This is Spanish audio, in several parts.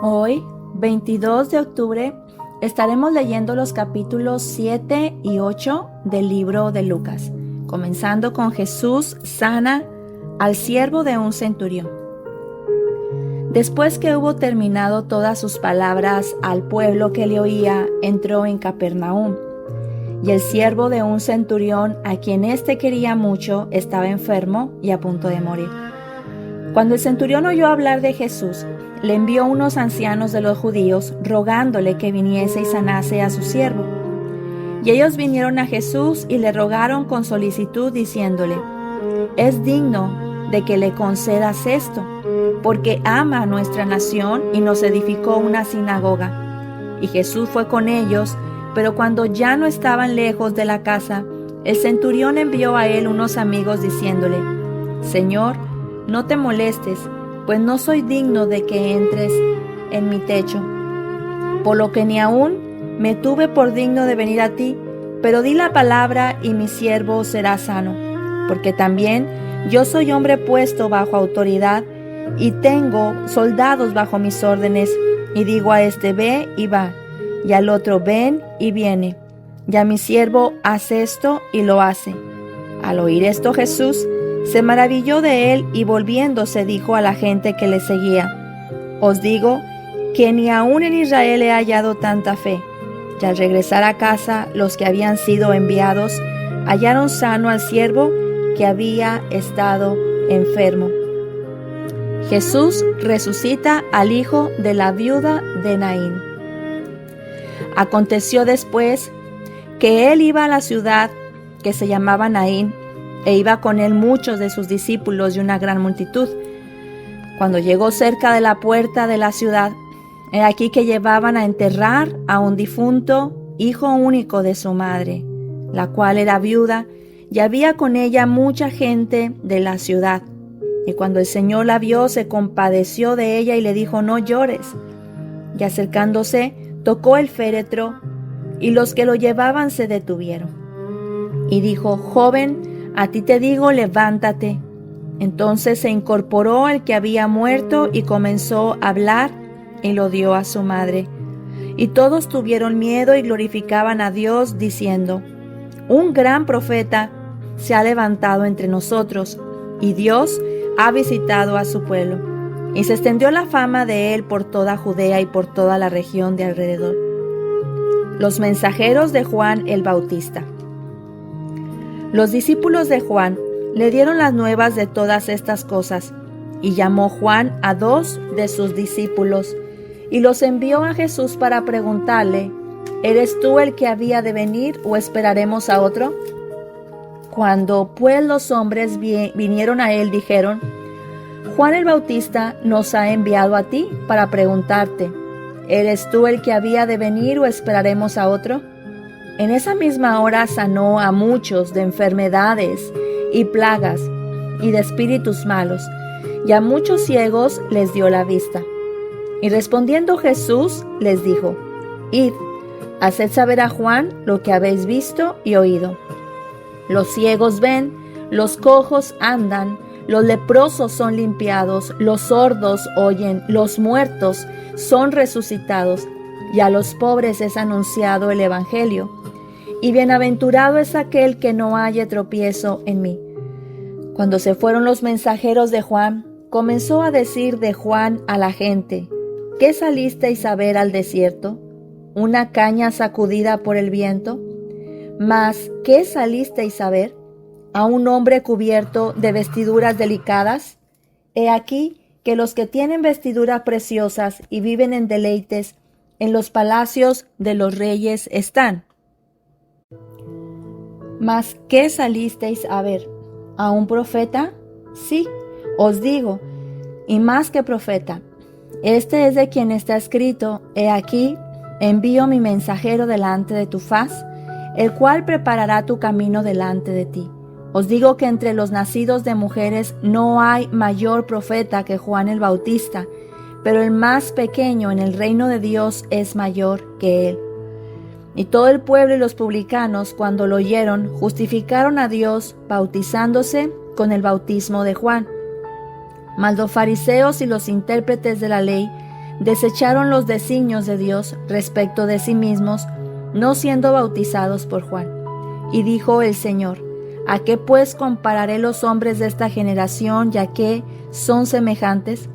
Hoy, 22 de octubre, estaremos leyendo los capítulos 7 y 8 del libro de Lucas, comenzando con Jesús sana al siervo de un centurión. Después que hubo terminado todas sus palabras al pueblo que le oía, entró en Capernaum. Y el siervo de un centurión, a quien éste quería mucho, estaba enfermo y a punto de morir. Cuando el centurión oyó hablar de Jesús, le envió unos ancianos de los judíos, rogándole que viniese y sanase a su siervo. Y ellos vinieron a Jesús y le rogaron con solicitud, diciéndole: «Es digno de que le concedas esto, porque ama a nuestra nación y nos edificó una sinagoga». Y Jesús fue con ellos, pero cuando ya no estaban lejos de la casa, el centurión envió a él unos amigos diciéndole: «Señor, no te molestes, pues no soy digno de que entres en mi techo, por lo que ni aún me tuve por digno de venir a ti, pero di la palabra y mi siervo será sano, porque también yo soy hombre puesto bajo autoridad y tengo soldados bajo mis órdenes, y digo a este ve y va, y al otro ven y viene, y a mi siervo haz esto y lo hace». Al oír esto, Jesús se maravilló de él y volviéndose dijo a la gente que le seguía: «Os digo que ni aun en Israel he hallado tanta fe». Y al regresar a casa, los que habían sido enviados hallaron sano al siervo que había estado enfermo. Jesús resucita al hijo de la viuda de Naín. Aconteció después que él iba a la ciudad que se llamaba Naín, e iba con él muchos de sus discípulos y una gran multitud. Cuando llegó cerca de la puerta de la ciudad, he aquí que llevaban a enterrar a un difunto, hijo único de su madre, la cual era viuda, y había con ella mucha gente de la ciudad. Y cuando el Señor la vio, se compadeció de ella y le dijo: «No llores». Y acercándose, tocó el féretro, y los que lo llevaban se detuvieron. Y dijo: «Joven, a ti te digo, levántate». Entonces se incorporó el que había muerto y comenzó a hablar, y lo dio a su madre. Y todos tuvieron miedo y glorificaban a Dios, diciendo: «Un gran profeta se ha levantado entre nosotros, y Dios ha visitado a su pueblo». Y se extendió la fama de él por toda Judea y por toda la región de alrededor. Los mensajeros de Juan el Bautista. Los discípulos de Juan le dieron las nuevas de todas estas cosas, y llamó Juan a 2 de sus discípulos, y los envió a Jesús para preguntarle: «¿Eres tú el que había de venir, o esperaremos a otro?». Cuando pues los hombres vinieron a él, dijeron: «Juan el Bautista nos ha enviado a ti para preguntarte: ¿eres tú el que había de venir, o esperaremos a otro?». En esa misma hora sanó a muchos de enfermedades y plagas y de espíritus malos, y a muchos ciegos les dio la vista. Y respondiendo Jesús les dijo: «Id, haced saber a Juan lo que habéis visto y oído. Los ciegos ven, los cojos andan, los leprosos son limpiados, los sordos oyen, los muertos son resucitados, y a los pobres es anunciado el evangelio. Y bienaventurado es aquel que no halle tropiezo en mí». Cuando se fueron los mensajeros de Juan, comenzó a decir de Juan a la gente: «¿Qué salisteis a ver al desierto? ¿Una caña sacudida por el viento? Mas, ¿qué salisteis a ver? ¿A un hombre cubierto de vestiduras delicadas? He aquí que los que tienen vestiduras preciosas y viven en deleites, en los palacios de los reyes están. Mas, ¿qué salisteis a ver? ¿A un profeta? Sí, os digo, y más que profeta. Este es de quien está escrito: «He aquí, envío mi mensajero delante de tu faz, el cual preparará tu camino delante de ti». Os digo que entre los nacidos de mujeres no hay mayor profeta que Juan el Bautista, pero el más pequeño en el reino de Dios es mayor que él. Y todo el pueblo y los publicanos, cuando lo oyeron, justificaron a Dios bautizándose con el bautismo de Juan. Mas los fariseos y los intérpretes de la ley desecharon los designios de Dios respecto de sí mismos, no siendo bautizados por Juan. Y dijo el Señor: ¿A qué pues compararé los hombres de esta generación, ya que son semejantes?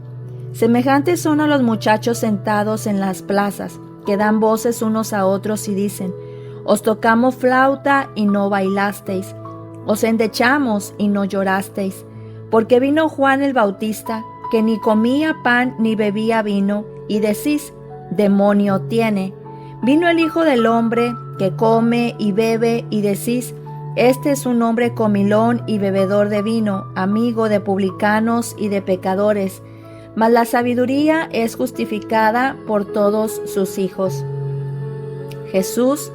Semejantes son a los muchachos sentados en las plazas, que dan voces unos a otros y dicen: Os tocamos flauta y no bailasteis, os endechamos y no llorasteis. Porque vino Juan el Bautista, que ni comía pan ni bebía vino, y decís: demonio tiene. Vino el Hijo del Hombre, que come y bebe, y decís: este es un hombre comilón y bebedor de vino, amigo de publicanos y de pecadores. Mas la sabiduría es justificada por todos sus hijos. Jesús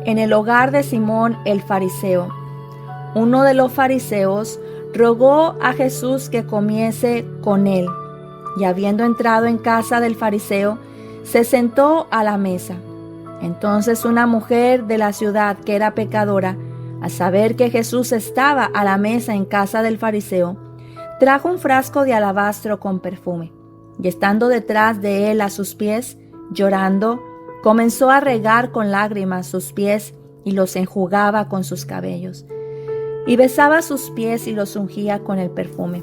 en el hogar de Simón el fariseo. Uno de los fariseos rogó a Jesús que comiese con él, y habiendo entrado en casa del fariseo, se sentó a la mesa. Entonces una mujer de la ciudad, que era pecadora, al saber que Jesús estaba a la mesa en casa del fariseo, trajo un frasco de alabastro con perfume, y estando detrás de él a sus pies, llorando, comenzó a regar con lágrimas sus pies y los enjugaba con sus cabellos, y besaba sus pies y los ungía con el perfume.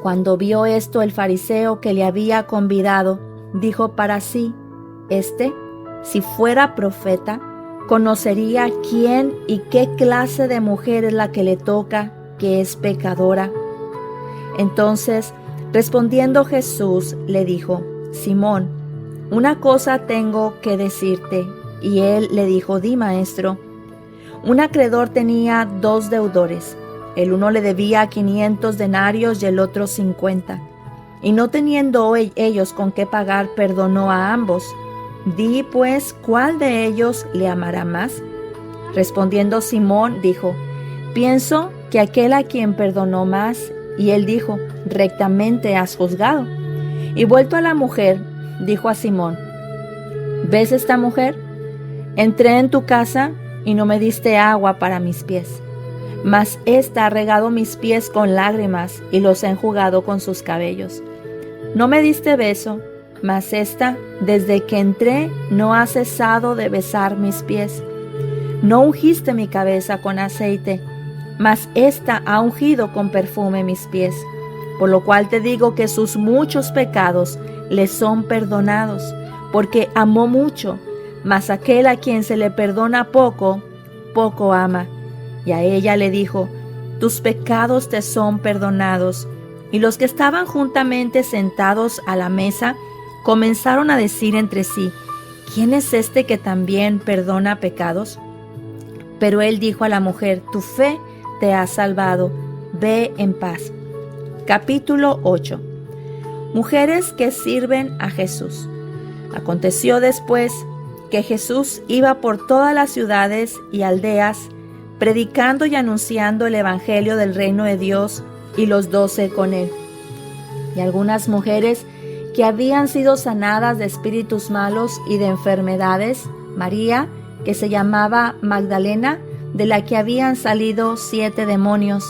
Cuando vio esto el fariseo que le había convidado, dijo para sí: si fuera profeta, conocería quién y qué clase de mujer es la que le toca, que es pecadora. Entonces, respondiendo Jesús, le dijo: Simón, una cosa tengo que decirte. Y él le dijo: di, maestro. Un acreedor tenía 2 deudores. El uno le debía 500 denarios y el otro 50. Y no teniendo ellos con qué pagar, perdonó a ambos. Di pues, ¿cuál de ellos le amará más? Respondiendo Simón, dijo: pienso que aquel a quien perdonó más. Y él dijo: rectamente has juzgado. Y vuelto a la mujer, dijo a Simón: ¿ves esta mujer? Entré en tu casa y no me diste agua para mis pies, mas ésta ha regado mis pies con lágrimas y los ha enjugado con sus cabellos. No me diste beso, mas ésta, desde que entré, no ha cesado de besar mis pies. No ungiste mi cabeza con aceite, mas ésta ha ungido con perfume mis pies. Por lo cual te digo que sus muchos pecados le son perdonados, porque amó mucho. Mas aquel a quien se le perdona poco, poco ama. Y a ella le dijo: tus pecados te son perdonados. Y los que estaban juntamente sentados a la mesa comenzaron a decir entre sí: ¿quién es este que también perdona pecados? Pero él dijo a la mujer: tu fe te ha salvado, ve en paz. Capítulo 8. Mujeres que sirven a Jesús. Aconteció después que Jesús iba por todas las ciudades y aldeas, predicando y anunciando el evangelio del reino de Dios, y los 12 con él. Y algunas mujeres que habían sido sanadas de espíritus malos y de enfermedades: María, que se llamaba Magdalena, de la que habían salido 7 demonios;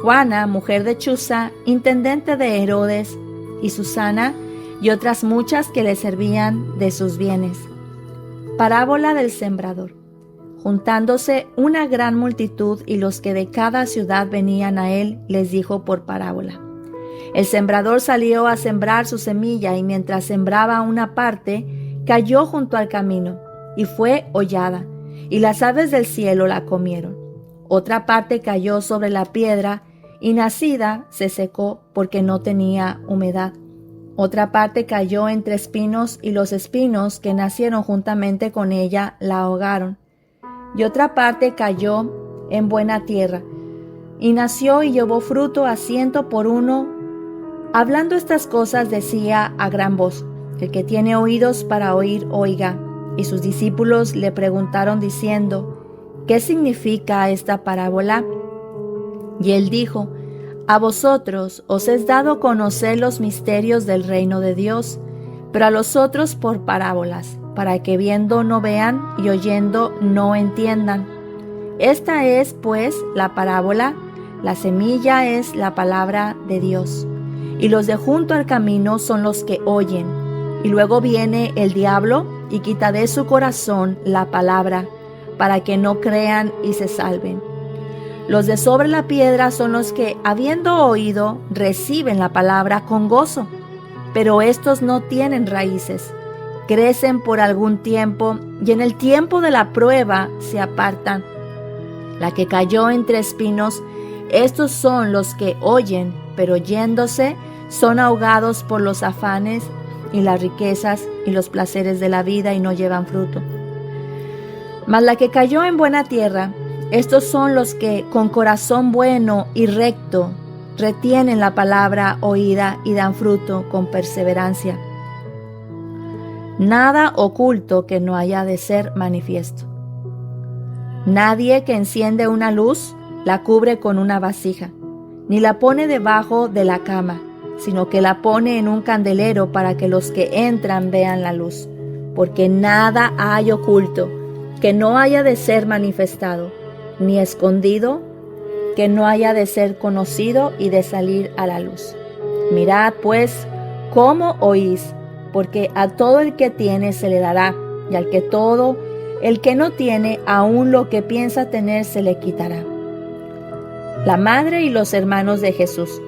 Juana, mujer de Chuza, intendente de Herodes; y Susana, y otras muchas que le servían de sus bienes. Parábola del sembrador. Juntándose una gran multitud y los que de cada ciudad venían a él, les dijo por parábola: el sembrador salió a sembrar su semilla, y mientras sembraba una parte, cayó junto al camino, y fue hollada, y las aves del cielo la comieron. Otra parte cayó sobre la piedra, y nacida se secó porque no tenía humedad. Otra parte cayó entre espinos, y los espinos que nacieron juntamente con ella la ahogaron. Y otra parte cayó en buena tierra, y nació y llevó fruto a 100 por uno. Hablando estas cosas decía a gran voz: el que tiene oídos para oír, oiga. Y sus discípulos le preguntaron diciendo: ¿qué significa esta parábola? Y él dijo: a vosotros os es dado conocer los misterios del reino de Dios, pero a los otros por parábolas, para que viendo no vean y oyendo no entiendan. Esta es, pues, la parábola: la semilla es la palabra de Dios, y los de junto al camino son los que oyen, Y luego viene el diablo y quita de su corazón la palabra, para que no crean y se salven. Los de sobre la piedra son los que, habiendo oído, reciben la palabra con gozo, pero estos no tienen raíces. Crecen por algún tiempo y en el tiempo de la prueba se apartan. La que cayó entre espinos, estos son los que oyen, pero yéndose son ahogados por los afanes y las riquezas y los placeres de la vida y no llevan fruto. Mas la que cayó en buena tierra, estos son los que con corazón bueno y recto retienen la palabra oída y dan fruto con perseverancia. Nada oculto que no haya de ser manifiesto. Nadie que enciende una luz la cubre con una vasija, ni la pone debajo de la cama, sino que la pone en un candelero para que los que entran vean la luz. Porque nada hay oculto que no haya de ser manifestado, ni escondido que no haya de ser conocido y de salir a la luz. Mirad pues cómo oís, porque a todo el que tiene se le dará, y al que todo el que no tiene, aún lo que piensa tener se le quitará. La madre y los hermanos de Jesús.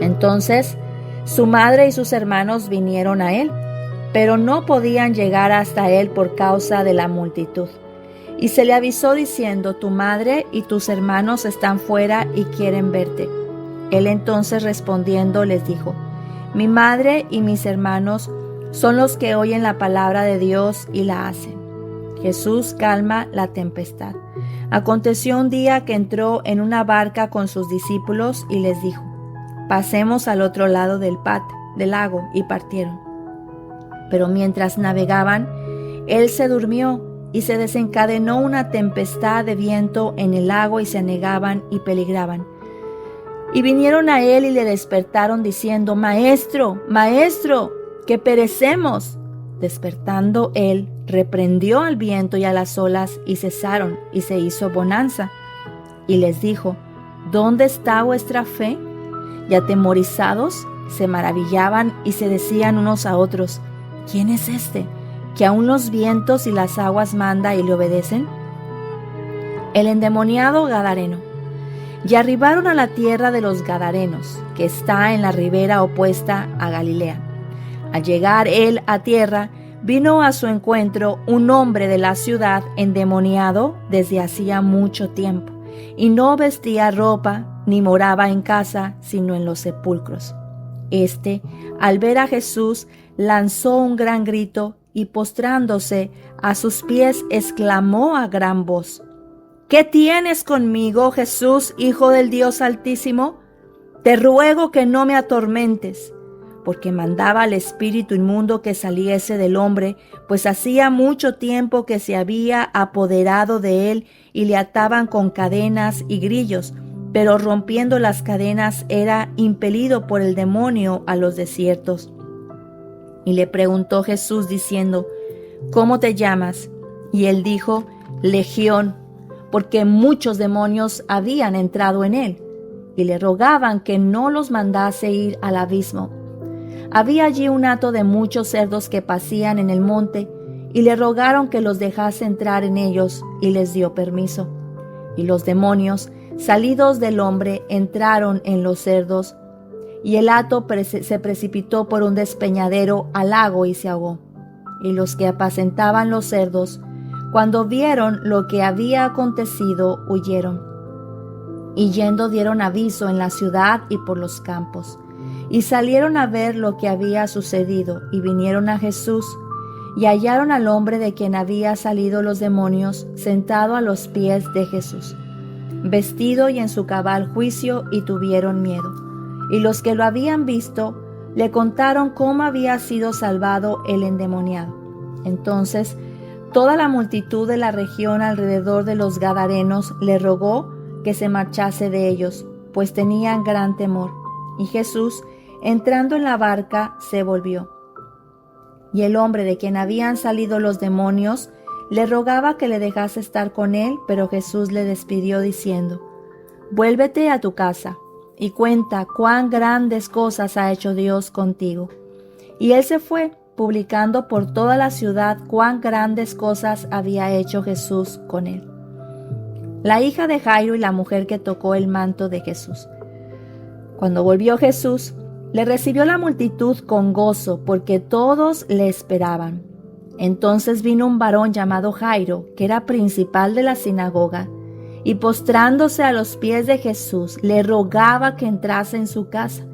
Entonces su madre y sus hermanos vinieron a él, pero no podían llegar hasta él por causa de la multitud. Y se le avisó diciendo: tu madre y tus hermanos están fuera y quieren verte. Él entonces respondiendo les dijo: mi madre y mis hermanos son los que oyen la palabra de Dios y la hacen. Jesús calma la tempestad. Aconteció un día que entró en una barca con sus discípulos y les dijo: pasemos al otro lado del lago, y partieron. Pero mientras navegaban, él se durmió, y se desencadenó una tempestad de viento en el lago, y se anegaban y peligraban. Y vinieron a él y le despertaron diciendo: Maestro, Maestro, que perecemos. Despertando él, reprendió al viento y a las olas, y cesaron, y se hizo bonanza. Y les dijo: ¿dónde está vuestra fe? Y atemorizados se maravillaban y se decían unos a otros: ¿quién es este, que aun los vientos y las aguas manda y le obedecen? El endemoniado gadareno. Y arribaron a la tierra de los Gadarenos, que está en la ribera opuesta a Galilea. Al llegar él a tierra, vino a su encuentro un hombre de la ciudad endemoniado desde hacía mucho tiempo, y no vestía ropa, ni moraba en casa, sino en los sepulcros. Este, al ver a Jesús, lanzó un gran grito, y postrándose a sus pies, exclamó a gran voz: ¿qué tienes conmigo, Jesús, Hijo del Dios Altísimo? Te ruego que no me atormentes. Porque mandaba al espíritu inmundo que saliese del hombre, pues hacía mucho tiempo que se había apoderado de él, y le ataban con cadenas y grillos, pero rompiendo las cadenas era impelido por el demonio a los desiertos. Y le preguntó Jesús diciendo: ¿cómo te llamas? Y él dijo: Legión, porque muchos demonios habían entrado en él, y le rogaban que no los mandase ir al abismo. Había allí un hato de muchos cerdos que pacían en el monte, y le rogaron que los dejase entrar en ellos, y les dio permiso. Y los demonios, salidos del hombre, entraron en los cerdos, y el hato se precipitó por un despeñadero al lago y se ahogó. Y los que apacentaban los cerdos, cuando vieron lo que había acontecido, huyeron. Y yendo dieron aviso en la ciudad y por los campos. Y salieron a ver lo que había sucedido, y vinieron a Jesús, y hallaron al hombre de quien había salido los demonios, sentado a los pies de Jesús, vestido y en su cabal juicio, y tuvieron miedo. Y los que lo habían visto, le contaron cómo había sido salvado el endemoniado. Entonces, toda la multitud de la región alrededor de los Gadarenos le rogó que se marchase de ellos, pues tenían gran temor. Y Jesús, entrando en la barca, se volvió. Y el hombre de quien habían salido los demonios le rogaba que le dejase estar con él, pero Jesús le despidió diciendo: vuélvete a tu casa y cuenta cuán grandes cosas ha hecho Dios contigo. Y él se fue publicando por toda la ciudad cuán grandes cosas había hecho Jesús con él. La hija de Jairo y la mujer que tocó el manto de Jesús. Cuando volvió Jesús, le recibió la multitud con gozo, porque todos le esperaban. Entonces vino un varón llamado Jairo, que era principal de la sinagoga, y postrándose a los pies de Jesús, le rogaba que entrase en su casa,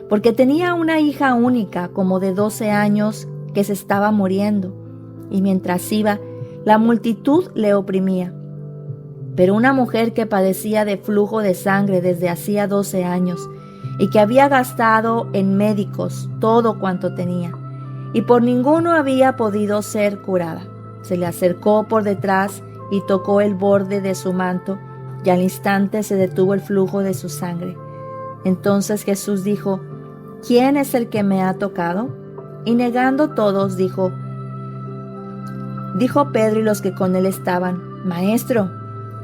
porque tenía una hija única, como de 12 años, que se estaba muriendo, y mientras iba, la multitud le oprimía. Pero una mujer que padecía de flujo de sangre desde hacía 12 años, y que había gastado en médicos todo cuanto tenía, y por ninguno había podido ser curada, se le acercó por detrás y tocó el borde de su manto, y al instante se detuvo el flujo de su sangre. Entonces Jesús dijo: ¿Quién es el que me ha tocado? Y negando todos, dijo Pedro y los que con él estaban: Maestro,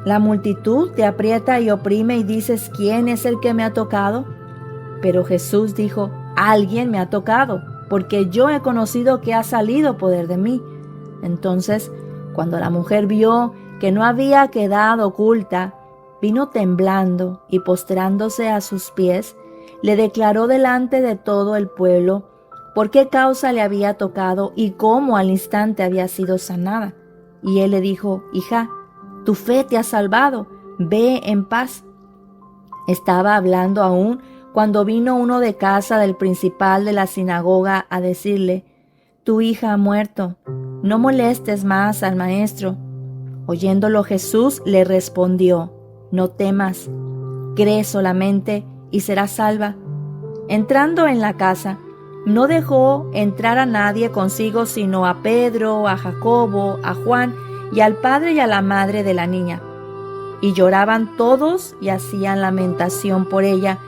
la multitud te aprieta y oprime y dices: ¿Quién es el que me ha tocado? Pero Jesús dijo: Alguien me ha tocado, porque yo he conocido que ha salido poder de mí. Entonces, cuando la mujer vio que no había quedado oculta, vino temblando y postrándose a sus pies, le declaró delante de todo el pueblo por qué causa le había tocado y cómo al instante había sido sanada. Y él le dijo: Hija, tu fe te ha salvado, ve en paz. Estaba hablando aún cuando vino uno de casa del principal de la sinagoga a decirle: Tu hija ha muerto, no molestes más al maestro. Oyéndolo Jesús le respondió: No temas, cree solamente y serás salva. Entrando en la casa, no dejó entrar a nadie consigo sino a Pedro, a Jacobo, a Juan y al padre y a la madre de la niña. Y lloraban todos y hacían lamentación por ella.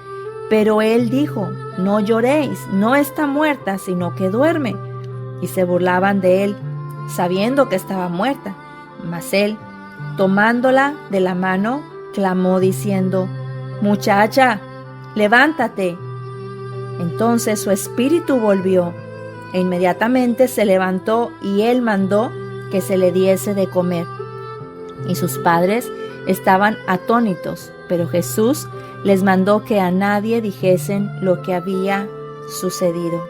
Pero él dijo: No lloréis, no está muerta, sino que duerme. Y se burlaban de él, sabiendo que estaba muerta. Mas él, tomándola de la mano, clamó diciendo: Muchacha, levántate. Entonces su espíritu volvió, e inmediatamente se levantó, y él mandó que se le diese de comer. Y sus padres estaban atónitos, pero Jesús les mandó que a nadie dijesen lo que había sucedido.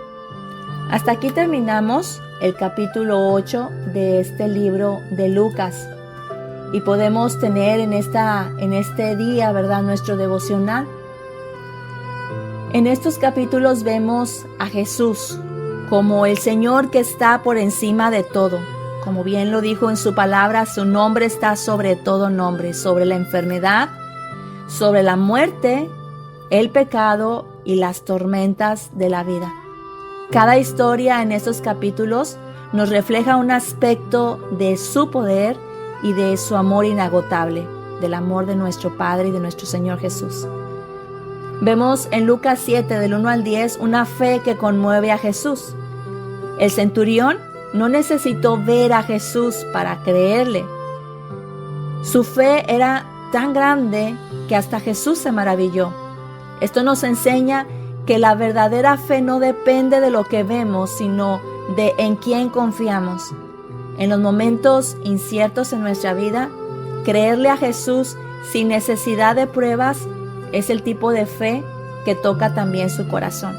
Hasta aquí terminamos el capítulo 8 de este libro de Lucas. Y podemos tener en este día, ¿verdad?, nuestro devocional. En estos capítulos vemos a Jesús como el Señor que está por encima de todo. Como bien lo dijo en su palabra, su nombre está sobre todo nombre, sobre la enfermedad, sobre la muerte, el pecado y las tormentas de la vida. Cada historia en estos capítulos nos refleja un aspecto de su poder y de su amor inagotable, del amor de nuestro Padre y de nuestro Señor Jesús. Vemos en Lucas 7, del 1 al 10, una fe que conmueve a Jesús. El centurión no necesitó ver a Jesús para creerle. Su fe era tan grande que hasta Jesús se maravilló. Esto nos enseña que la verdadera fe no depende de lo que vemos, sino de en quién confiamos. En los momentos inciertos en nuestra vida, creerle a Jesús sin necesidad de pruebas es el tipo de fe que toca también su corazón.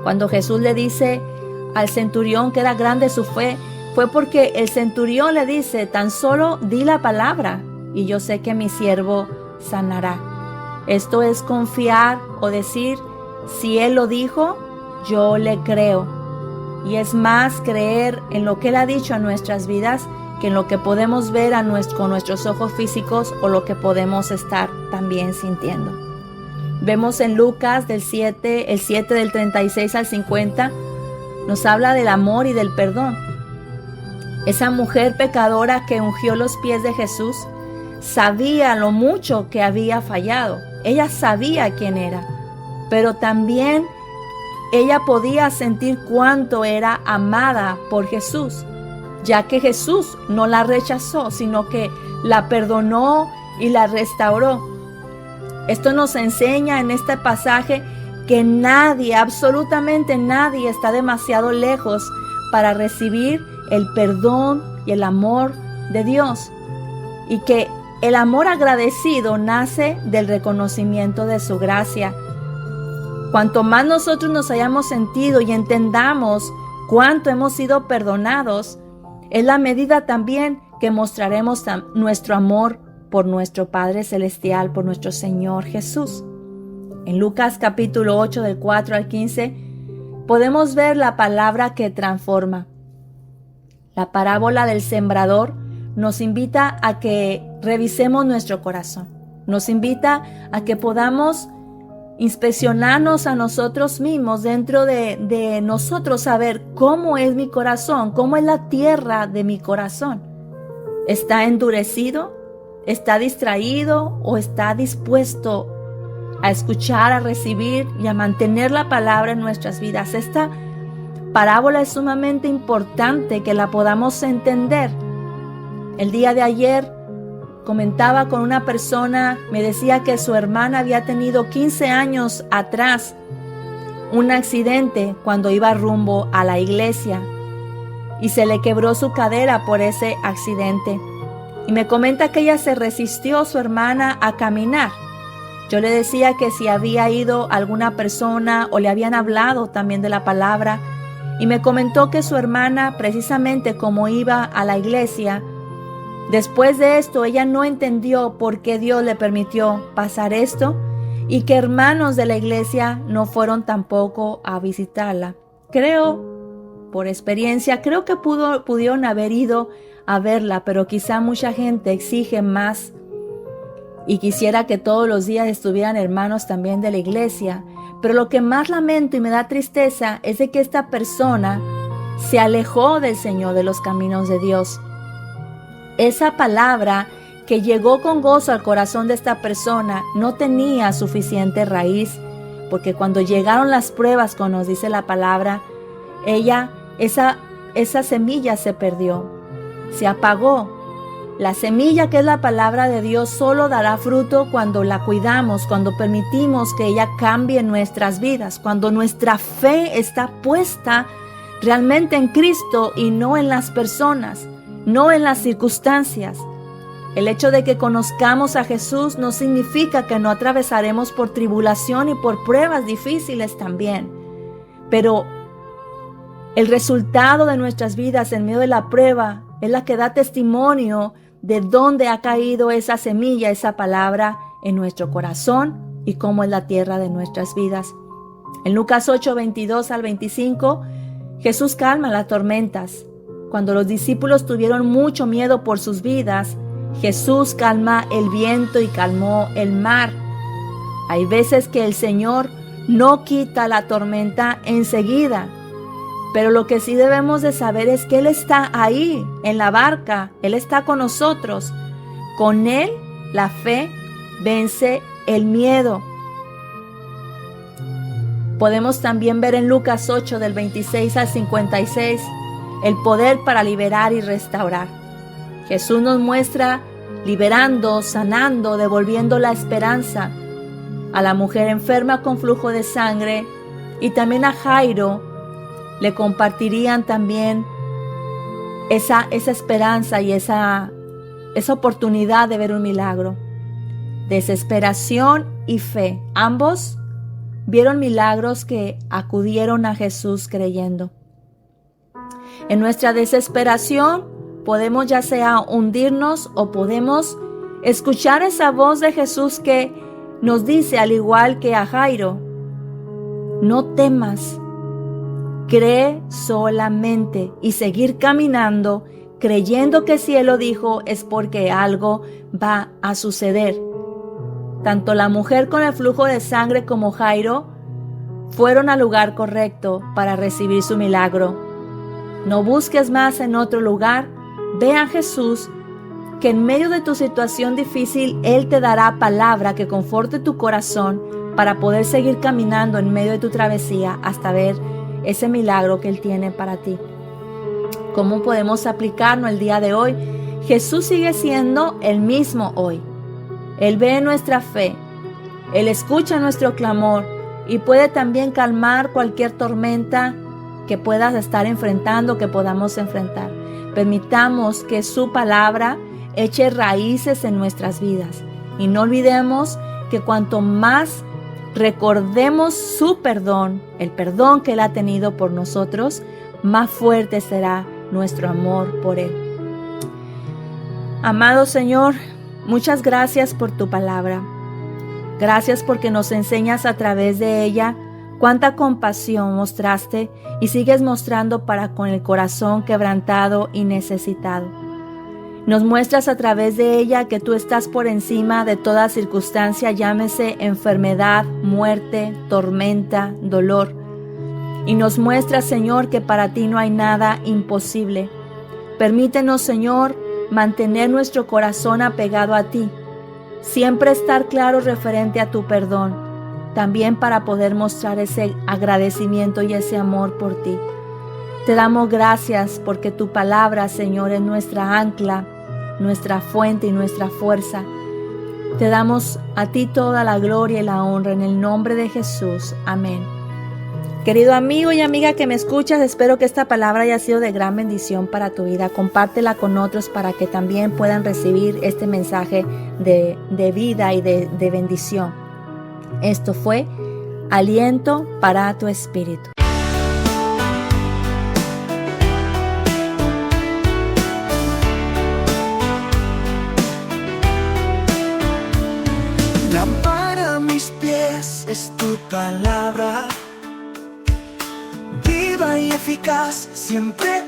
Cuando Jesús le dice al centurión que era grande su fe, fue porque el centurión le dice: tan solo di la palabra y yo sé que mi siervo sanará. Esto es confiar o decir: si Él lo dijo, yo le creo. Y es más creer en lo que Él ha dicho a nuestras vidas que en lo que podemos ver con nuestros ojos físicos o lo que podemos estar también sintiendo. Vemos en Lucas el 7 del 36 al 50, nos habla del amor y del perdón. Esa mujer pecadora que ungió los pies de Jesús sabía lo mucho que había fallado. Ella sabía quién era, pero también ella podía sentir cuánto era amada por Jesús, ya que Jesús no la rechazó, sino que la perdonó y la restauró. Esto nos enseña en este pasaje que nadie, absolutamente nadie, está demasiado lejos para recibir el perdón y el amor de Dios, y que el amor agradecido nace del reconocimiento de su gracia. Cuanto más nosotros nos hayamos sentido y entendamos cuánto hemos sido perdonados, es la medida también que mostraremos nuestro amor por nuestro Padre Celestial, por nuestro Señor Jesús. En Lucas capítulo 8 del 4 al 15 podemos ver la palabra que transforma. La parábola del sembrador nos invita a que revisemos nuestro corazón. Nos invita a que podamos inspeccionarnos a nosotros mismos, dentro de nosotros, saber cómo es mi corazón, cómo es la tierra de mi corazón. ¿Está endurecido? ¿Está distraído? ¿O está dispuesto a escuchar, a recibir y a mantener la palabra en nuestras vidas? Esta parábola es sumamente importante que la podamos entender. El día de ayer comentaba con una persona, me decía que su hermana había tenido 15 años atrás un accidente cuando iba rumbo a la iglesia y se le quebró su cadera por ese accidente. Y me comenta que ella se resistió, su hermana, a caminar. Yo le decía que si había ido alguna persona o le habían hablado también de la palabra, y me comentó que su hermana, precisamente como iba a la iglesia, después de esto ella no entendió por qué Dios le permitió pasar esto, y que hermanos de la iglesia no fueron tampoco a visitarla. Creo, por experiencia, creo que pudieron haber ido a verla, pero quizá mucha gente exige más y quisiera que todos los días estuvieran hermanos también de la iglesia. Pero lo que más lamento y me da tristeza es de que esta persona se alejó del Señor, de los caminos de Dios. Esa palabra que llegó con gozo al corazón de esta persona no tenía suficiente raíz, porque cuando llegaron las pruebas, como nos dice la palabra, esa semilla se perdió, se apagó. La semilla, que es la palabra de Dios, solo dará fruto cuando la cuidamos, cuando permitimos que ella cambie nuestras vidas, cuando nuestra fe está puesta realmente en Cristo y no en las personas, no en las circunstancias. El hecho de que conozcamos a Jesús no significa que no atravesaremos por tribulación y por pruebas difíciles también. Pero el resultado de nuestras vidas en medio de la prueba es la que da testimonio de dónde ha caído esa semilla, esa palabra en nuestro corazón y cómo es la tierra de nuestras vidas. En Lucas 8, 22 al 25, Jesús calma las tormentas. Cuando los discípulos tuvieron mucho miedo por sus vidas, Jesús calma el viento y calmó el mar. Hay veces que el Señor no quita la tormenta enseguida, pero lo que sí debemos de saber es que Él está ahí, en la barca. Él está con nosotros. Con Él, la fe vence el miedo. Podemos también ver en Lucas 8, del 26 al 56, el poder para liberar y restaurar. Jesús nos muestra liberando, sanando, devolviendo la esperanza a la mujer enferma con flujo de sangre, y también a Jairo le compartirían también esa esperanza y esa oportunidad de ver un milagro. Desesperación y fe, ambos vieron milagros que acudieron a Jesús creyendo. En nuestra desesperación podemos ya sea hundirnos o podemos escuchar esa voz de Jesús que nos dice, al igual que a Jairo, no temas. Cree solamente y seguir caminando, creyendo que si Él lo dijo es porque algo va a suceder. Tanto la mujer con el flujo de sangre como Jairo fueron al lugar correcto para recibir su milagro. No busques más en otro lugar. Ve a Jesús, que en medio de tu situación difícil Él te dará palabra que conforte tu corazón para poder seguir caminando en medio de tu travesía hasta ver ese milagro que Él tiene para ti. ¿Cómo podemos aplicarlo el día de hoy? Jesús sigue siendo el mismo hoy. Él ve nuestra fe, Él escucha nuestro clamor y puede también calmar cualquier tormenta que puedas estar enfrentando, que podamos enfrentar. Permitamos que su palabra eche raíces en nuestras vidas y no olvidemos que cuanto más recordemos su perdón, el perdón que Él ha tenido por nosotros, más fuerte será nuestro amor por Él. Amado Señor, muchas gracias por tu palabra. Gracias porque nos enseñas a través de ella cuánta compasión mostraste y sigues mostrando para con el corazón quebrantado y necesitado. Nos muestras a través de ella que tú estás por encima de toda circunstancia, llámese enfermedad, muerte, tormenta, dolor. Y nos muestras, Señor, que para ti no hay nada imposible. Permítenos, Señor, mantener nuestro corazón apegado a ti. Siempre estar claro referente a tu perdón. También para poder mostrar ese agradecimiento y ese amor por ti. Te damos gracias porque tu palabra, Señor, es nuestra ancla, nuestra fuente y nuestra fuerza. Te damos a ti toda la gloria y la honra en el nombre de Jesús. Amén. Querido amigo y amiga que me escuchas, espero que esta palabra haya sido de gran bendición para tu vida. Compártela con otros para que también puedan recibir este mensaje de vida y de bendición. Esto fue Aliento para tu Espíritu. Lámpara a mis pies es tu palabra, viva y eficaz, siempre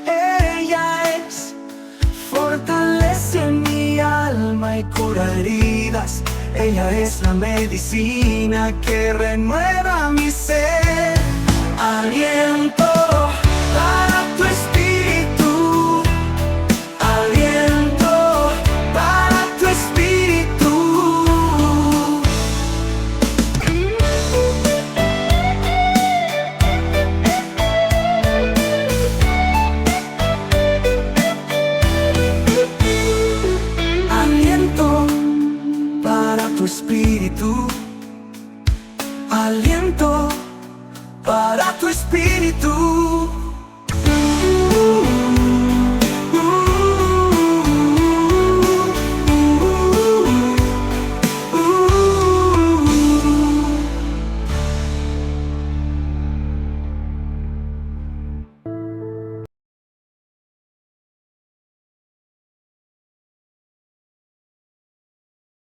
ella es. Fortalece mi alma y cura heridas. Ella es la medicina que renueva mi ser. Aliento para tu espíritu. Aliento para tu espíritu. Aliento para tu espíritu. Aliento para tu espíritu.